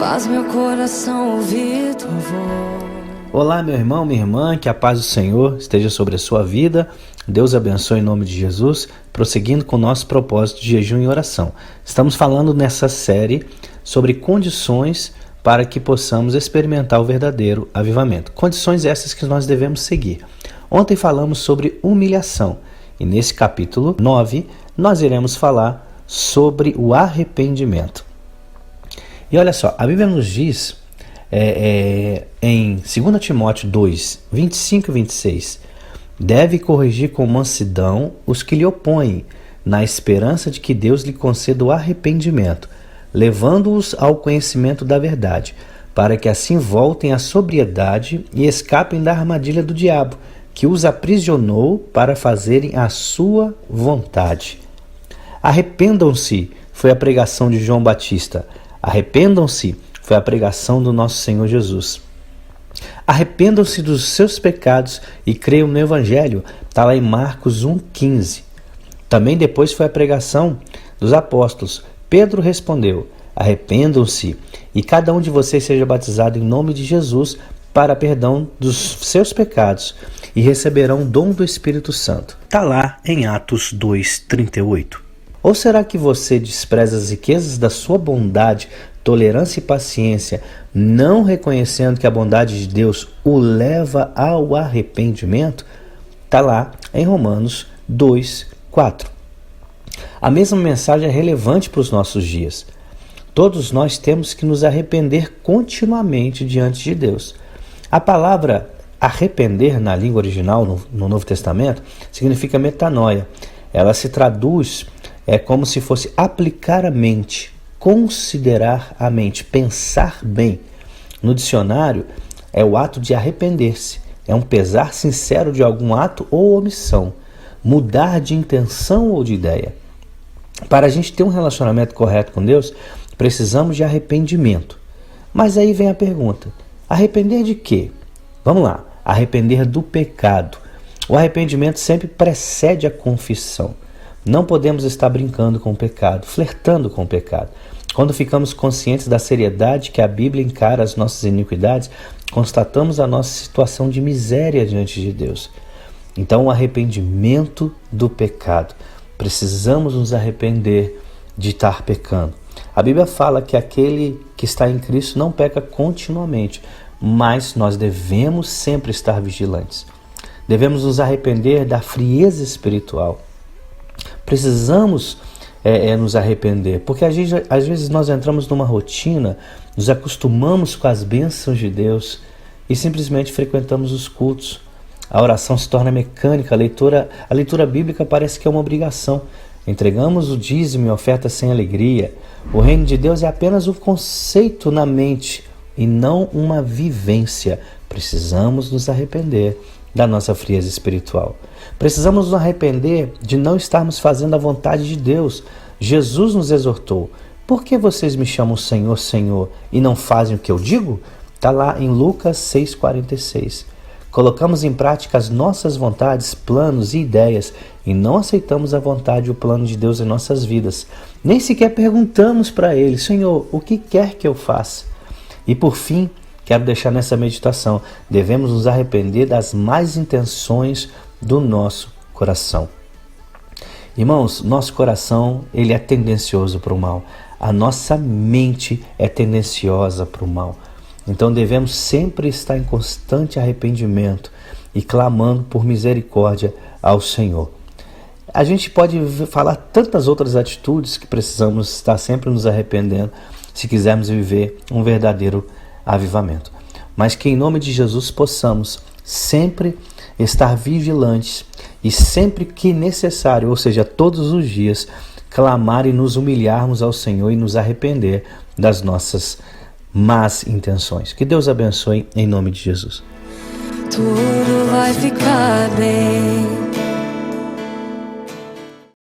Faz meu coração ouvir tua voz. Olá, meu irmão, minha irmã, que a paz do Senhor esteja sobre a sua vida. Deus abençoe em nome de Jesus, prosseguindo com o nosso propósito de jejum e oração. Estamos falando nessa série sobre condições para que possamos experimentar o verdadeiro avivamento. Condições essas que nós devemos seguir. Ontem falamos sobre humilhação e nesse capítulo 9 nós iremos falar sobre o arrependimento. E olha só, a Bíblia nos diz em 2 Timóteo 2, 25 e 26, deve corrigir com mansidão os que lhe opõem, na esperança de que Deus lhe conceda o arrependimento, levando-os ao conhecimento da verdade, para que assim voltem à sobriedade e escapem da armadilha do diabo, que os aprisionou para fazerem a sua vontade. Arrependam-se, foi a pregação de João Batista. Arrependam-se, foi a pregação do nosso Senhor Jesus. Arrependam-se dos seus pecados e creiam no Evangelho. Está lá em Marcos 1,15. Também depois foi a pregação dos apóstolos. Pedro respondeu: arrependam-se e cada um de vocês seja batizado em nome de Jesus para perdão dos seus pecados e receberão o dom do Espírito Santo. Está lá em Atos 2,38. Ou será que você despreza as riquezas da sua bondade, tolerância e paciência, não reconhecendo que a bondade de Deus o leva ao arrependimento? Está lá em Romanos 2,4. A mesma mensagem é relevante para os nossos dias. Todos nós temos que nos arrepender continuamente diante de Deus. A palavra arrepender na língua original, no Novo Testamento, significa metanoia. Ela se traduz como se fosse aplicar a mente, considerar a mente, pensar bem. No dicionário, é o ato de arrepender-se. É um pesar sincero de algum ato ou omissão. Mudar de intenção ou de ideia. Para a gente ter um relacionamento correto com Deus, precisamos de arrependimento. Mas aí vem a pergunta: arrepender de quê? Vamos lá, arrepender do pecado. O arrependimento sempre precede a confissão. Não podemos estar brincando com o pecado, flertando com o pecado. Quando ficamos conscientes da seriedade que a Bíblia encara as nossas iniquidades, constatamos a nossa situação de miséria diante de Deus. Então, o arrependimento do pecado. Precisamos nos arrepender de estar pecando. A Bíblia fala que aquele que está em Cristo não peca continuamente, mas nós devemos sempre estar vigilantes. Devemos nos arrepender da frieza espiritual. Precisamos nos arrepender, porque às vezes nós entramos numa rotina, nos acostumamos com as bênçãos de Deus e simplesmente frequentamos os cultos. A oração se torna mecânica, a leitura bíblica parece que é uma obrigação. Entregamos o dízimo e oferta sem alegria. O reino de Deus é apenas um conceito na mente e não uma vivência. Precisamos nos arrepender da nossa frieza espiritual. Precisamos nos arrepender de não estarmos fazendo a vontade de Deus. Jesus nos exortou: por que vocês me chamam Senhor, Senhor e não fazem o que eu digo? Está lá em Lucas 6,46. Colocamos em prática as nossas vontades, planos e ideias e não aceitamos a vontade e o plano de Deus em nossas vidas. Nem sequer perguntamos para Ele: Senhor, o que quer que eu faça? E por fim, quero deixar nessa meditação: devemos nos arrepender das más intenções do nosso coração. Irmãos, nosso coração ele é tendencioso para o mal. A nossa mente é tendenciosa para o mal. Então devemos sempre estar em constante arrependimento e clamando por misericórdia ao Senhor. A gente pode falar tantas outras atitudes que precisamos estar sempre nos arrependendo se quisermos viver um verdadeiro avivamento. Mas que em nome de Jesus possamos sempre estar vigilantes e sempre que necessário, ou seja, todos os dias, clamar e nos humilharmos ao Senhor e nos arrepender das nossas más intenções. Que Deus abençoe em nome de Jesus. Tudo vai ficar bem.